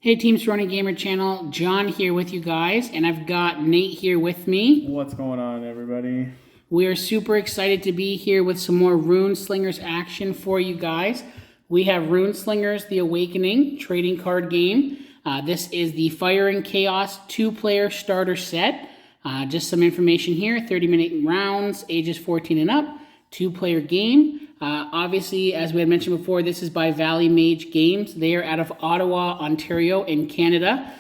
Hey Team Surrounding Gamer channel, John here with you guys, and I've got Nate here with me. What's going on, everybody? We are super excited to be here with some more Runeslingers action for you guys. We have Runeslingers The Awakening trading card game. This is the Fire and Chaos 2-player starter set. Just some information here, 30-minute rounds, ages 14 and up, 2-player game. Obviously, as we had mentioned before, this is by Valley Mage Games. They are out of Ottawa, Ontario in Canada.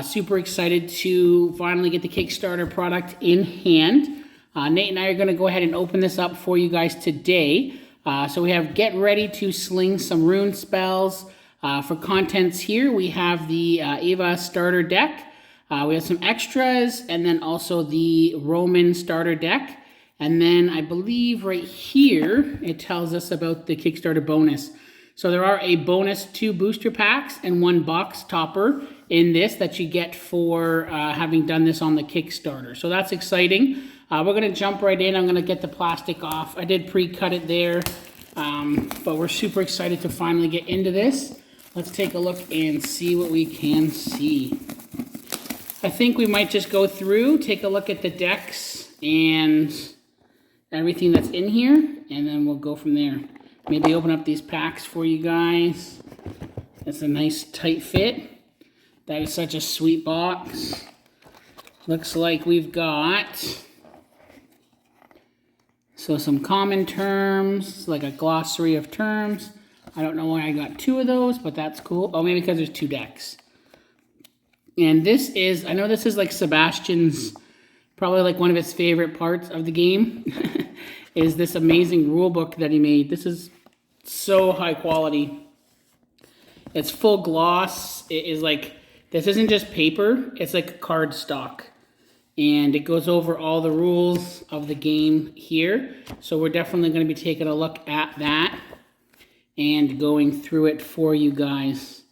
Super excited to finally get the Kickstarter product in hand. Nate and I are going to go ahead and open this up for you guys today. So we have Get Ready to Sling Some Rune Spells. For contents here, we have the Eva starter deck. We have some extras, and then also the Roman starter deck. And then I believe right here, it tells us about the Kickstarter bonus. So there are a bonus 2 booster packs and 1 box topper in this that you get for having done this on the Kickstarter. So that's exciting. We're going to jump right in. I'm going to get the plastic off. I did pre-cut it there, but we're super excited to finally get into this. Let's take a look and see what we can see. I think we might just go through, take a look at the decks and everything that's in here, and then we'll go from there. Maybe open up these packs for you guys. It's a nice tight fit. That is such a sweet box. Looks like we've got some common terms, like a glossary of terms. I don't know why I got 2 of those, but that's cool. Oh, maybe because there's 2 decks. And this is, I know this is like Sebastian's, probably like one of his favorite parts of the game, is this amazing rule book that he made. This is so high quality. It's full gloss. It is like, this isn't just paper, it's like card stock. And it goes over all the rules of the game here. So we're definitely going to be taking a look at that and going through it for you guys.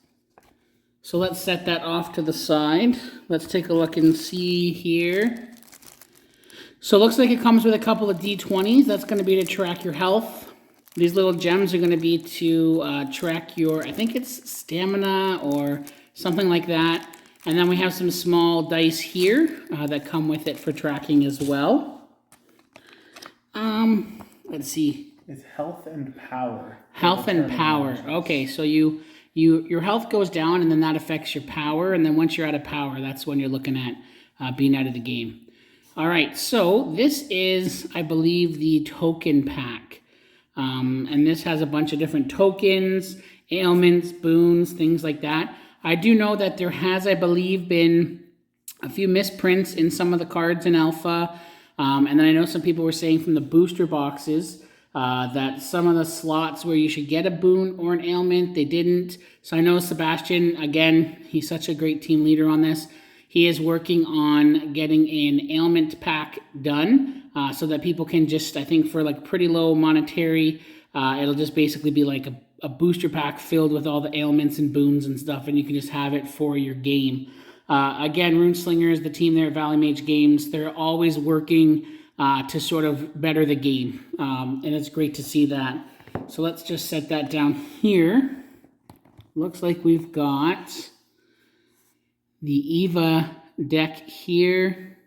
So let's set that off to the side. Let's take a look and see here. So it looks like it comes with a couple of D20s. That's going to be to track your health. These little gems are going to be to track your, I think it's stamina or something like that. And then we have some small dice here that come with it for tracking as well. Let's see. It's health and power. Health and power. Okay, so your health goes down, and then that affects your power. And then once you're out of power, that's when you're looking at being out of the game. All right, so this is, I believe, the token pack. And this has a bunch of different tokens, ailments, boons, things like that. I do know that there has, I believe, been a few misprints in some of the cards in alpha. And then I know some people were saying from the booster boxes that some of the slots where you should get a boon or an ailment, they didn't. So I know Sebastian, again, he's such a great team leader on this. He is working on getting an ailment pack done so that people can just, I think for like pretty low monetary, it'll just basically be like a booster pack filled with all the ailments and boons and stuff, and you can just have it for your game. Again, Runeslingers, the team there at Valley Mage Games, they're always working to sort of better the game, and it's great to see that. So let's just set that down here. Looks like we've got the Eva deck here.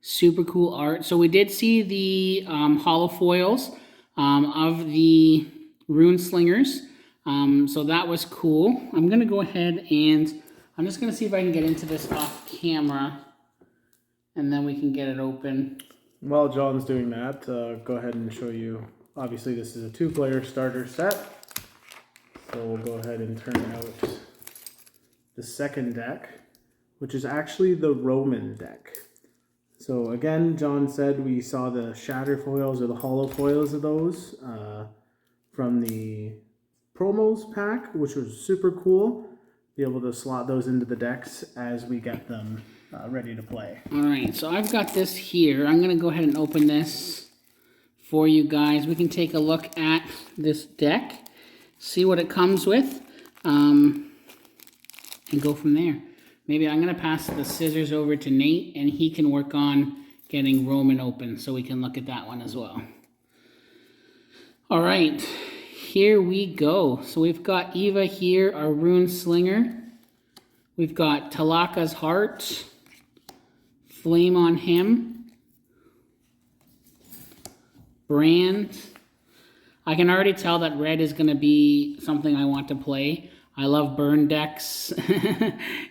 Super cool art. So we did see the holo foils of the Runeslingers. So that was cool. I'm going to go ahead and I'm just going to see if I can get into this off camera, and then we can get it open. While John's doing that, go ahead and show you. Obviously, this is a 2-player starter set. So we'll go ahead and turn out the second deck, which is actually the Roman deck. So again, John said we saw the shatter foils or the holo foils of those from the promos pack, which was super cool. Be able to slot those into the decks as we get them ready to play. All right, so I've got this here. I'm going to go ahead and open this for you guys. We can take a look at this deck, see what it comes with, and go from there. Maybe I'm going to pass the scissors over to Nate, and he can work on getting Roman open so we can look at that one as well. All right, here we go. So we've got Eva here, our Runeslinger. We've got Talaka's Heart, Flame on Him, Brand. I can already tell that red is going to be something I want to play. I love burn decks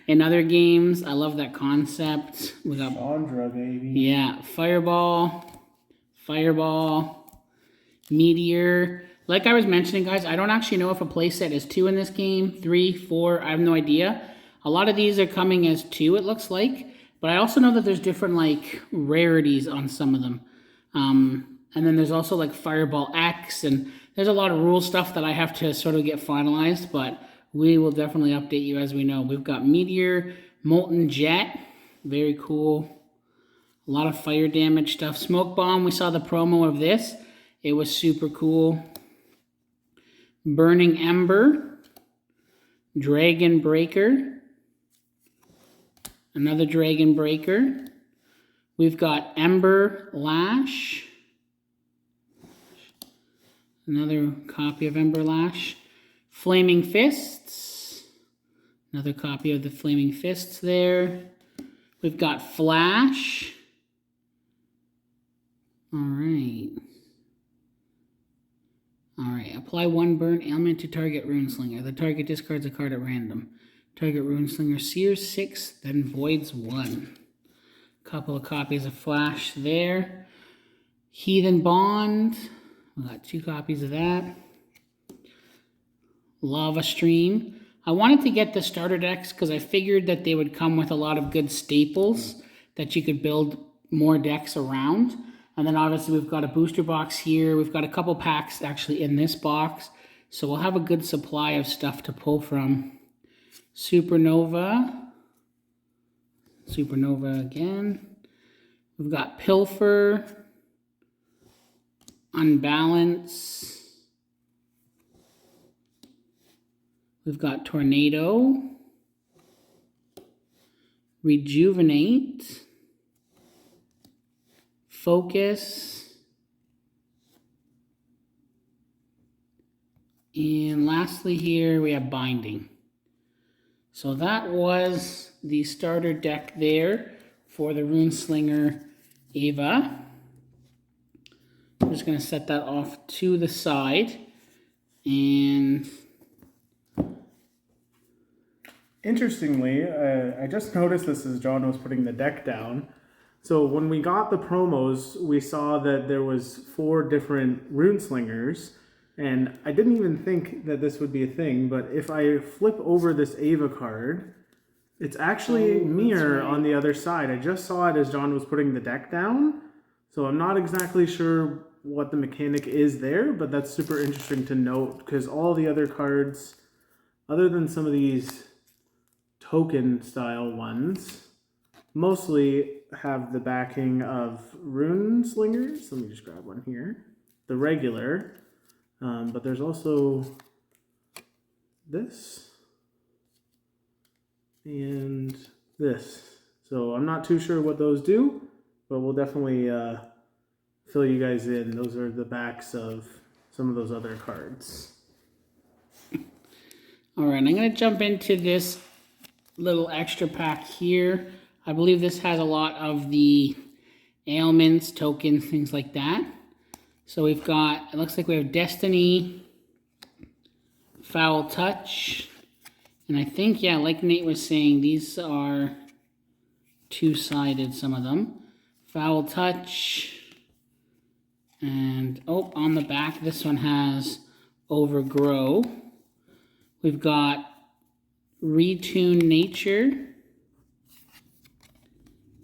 in other games. I love that concept. We got Chandra, baby. Yeah, Fireball, Meteor. Like I was mentioning, guys, I don't actually know if a playset is 2 in this game, 3, 4. I have no idea. A lot of these are coming as 2, it looks like. But I also know that there's different like rarities on some of them. And then there's also like Fireball X, and there's a lot of rule stuff that I have to sort of get finalized, but we will definitely update you as we know. We've got Meteor, Molten Jet, very cool. A lot of fire damage stuff. Smoke Bomb, we saw the promo of this. It was super cool. Burning Ember, Dragon Breaker, another Dragon Breaker. We've got Ember Lash, another copy of Ember Lash. Flaming Fists, another copy of the Flaming Fists there. We've got Flash. Alright. Apply 1 burn ailment to target Runeslinger. The target discards a card at random. Target Runeslinger sears 6, then voids 1. Couple of copies of Flash there. Heathen Bond. We got 2 copies of that. Lava Stream. I wanted to get the starter decks because I figured that they would come with a lot of good staples that you could build more decks around. And then obviously we've got a booster box here. We've got a couple packs actually in this box. So we'll have a good supply of stuff to pull from. Supernova. Supernova again. We've got Pilfer. Unbalance. We've got Tornado. Rejuvenate. Focus. And lastly here we have Binding. So that was the starter deck there for the Runeslinger Ava. I'm just going to set that off to the side. And interestingly, I just noticed this as John was putting the deck down. So when we got the promos, we saw that there was 4 different Runeslingers, and I didn't even think that this would be a thing, but if I flip over this Ava card, it's actually Mirror on the other side. I just saw it as John was putting the deck down, so I'm not exactly sure what the mechanic is there, but that's super interesting to note, because all the other cards, other than some of these token style ones, mostly have the backing of Runeslingers. Let me just grab one here. The regular. But there's also this and this. So I'm not too sure what those do, but we'll definitely fill you guys in. Those are the backs of some of those other cards. all right, I'm going to jump into this little extra pack here. I believe this has a lot of the ailments, tokens, things like that. So we've got, it looks like we have Destiny, Foul Touch, and I think, yeah, like Nate was saying, these are 2-sided, some of them. Foul Touch, and, oh, on the back, this one has Overgrow. We've got Retune Nature.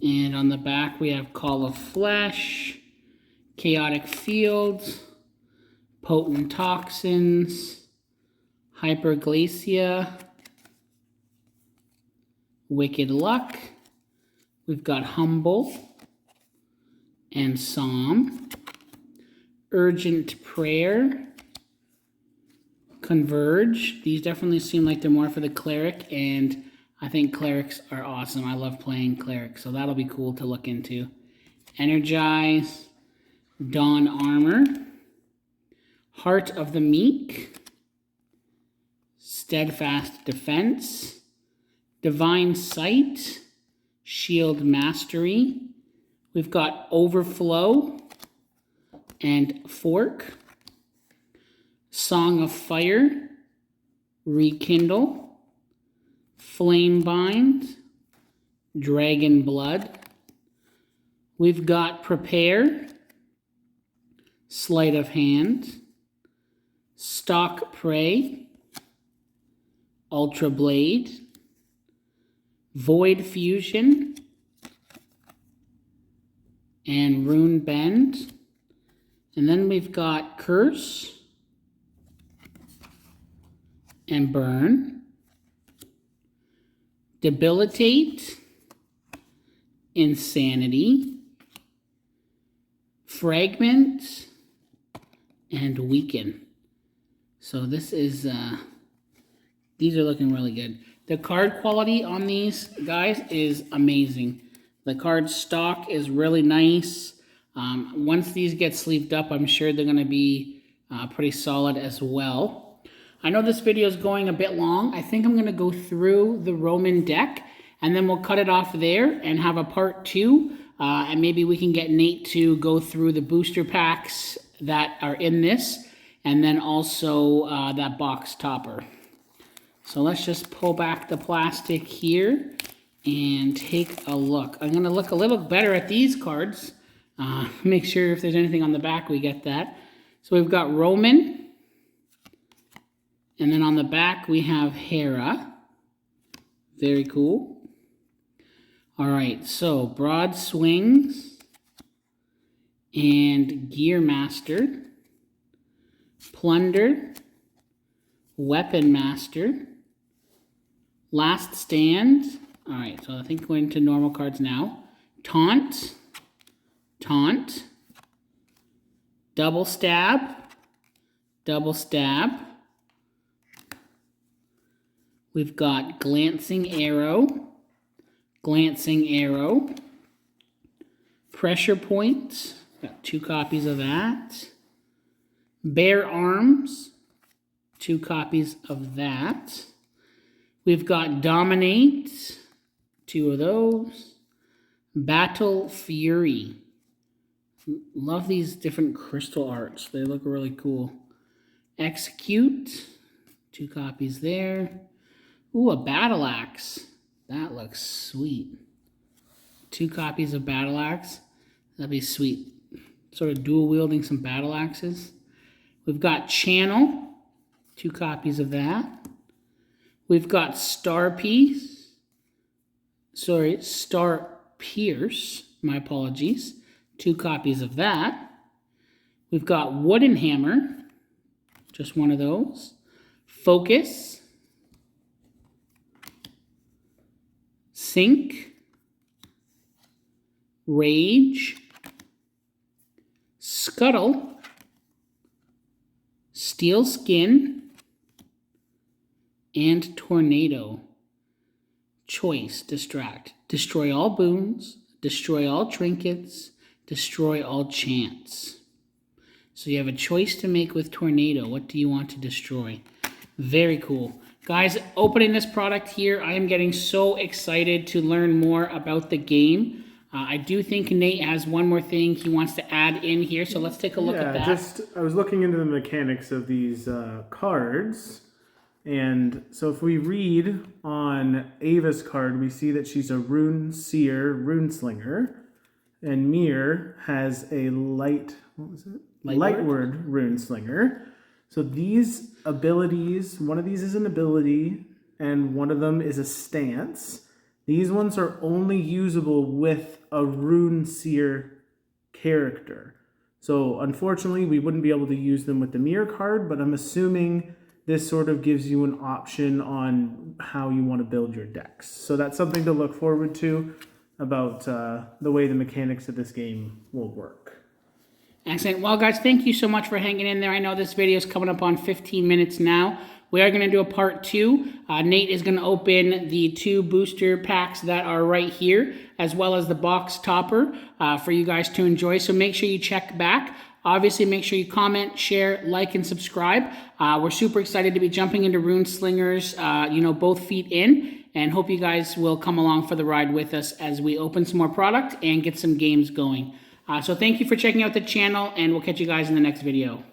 And on the back, we have Call of Flesh, Chaotic Fields, Potent Toxins, Hyperglacia, Wicked Luck. We've got Humble and Psalm, Urgent Prayer, Converge. These definitely seem like they're more for the Cleric, and I think Clerics are awesome. I love playing Clerics, so that'll be cool to look into. Energize, Dawn Armor, Heart of the Meek, Steadfast Defense, Divine Sight, Shield Mastery. We've got Overflow and Fork. Song of Fire, Rekindle, Flamebind, Dragon Blood. We've got Prepare, Sleight of Hand, Stalk Prey, Ultra Blade, Void Fusion, and Rune Bend. And then we've got Curse and Burn, Debilitate, Insanity, Fragment, and Weaken. So this is, these are looking really good. The card quality on these guys is amazing. The card stock is really nice. Once these get sleeved up, I'm sure they're going to be pretty solid as well. I know this video is going a bit long. I think I'm going to go through the Roman deck, and then we'll cut it off there and have a part 2. And maybe we can get Nate to go through the booster packs that are in this, and then also that box topper. So let's just pull back the plastic here and take a look. I'm going to look a little better at these cards. Make sure if there's anything on the back, we get that. So we've got Roman. And then on the back, we have Hera. Very cool. All right, so Broad Swings and Gear Master, Plunder, Weapon Master, Last Stand. All right, so I think going to normal cards now. Taunt, Taunt, Double Stab, Double Stab. We've got Glancing Arrow, Glancing Arrow, Pressure Point, got 2 copies of that. Bare Arms, 2 copies of that. We've got Dominate, 2 of those. Battle Fury. Love these different crystal arts. They look really cool. Execute, 2 copies there. Ooh, a Battle Axe. That looks sweet. 2 copies of Battle Axe. That'd be sweet. Sort of dual wielding some Battle Axes. We've got Channel. 2 copies of that. We've got Star Pierce. My apologies. 2 copies of that. We've got Wooden Hammer. Just 1 of those. Focus. Sink, Rage, Scuttle, Steel Skin, and Tornado. Choice, Distract. Destroy all boons, destroy all trinkets, destroy all chants. So you have a choice to make with Tornado. What do you want to destroy? Very cool. Guys, opening this product here, I am getting so excited to learn more about the game. I do think Nate has one more thing he wants to add in here, so let's take a look at that. I was looking into the mechanics of these cards, and so if we read on Ava's card, we see that she's a Rune Seer, Runeslinger, and Mir has a Lightward Runeslinger. So these abilities, one of these is an ability, and one of them is a stance. These ones are only usable with a Rune Seer character. So unfortunately, we wouldn't be able to use them with the Mirror card, but I'm assuming this sort of gives you an option on how you want to build your decks. So that's something to look forward to about the way the mechanics of this game will work. Excellent. Well, guys, thank you so much for hanging in there. I know this video is coming up on 15 minutes now. We are going to do a part 2. Nate is going to open the 2 booster packs that are right here, as well as the box topper for you guys to enjoy. So make sure you check back. Obviously, make sure you comment, share, like, and subscribe. We're super excited to be jumping into Runeslingers, both feet in. and hope you guys will come along for the ride with us as we open some more product and get some games going. So thank you for checking out the channel, and we'll catch you guys in the next video.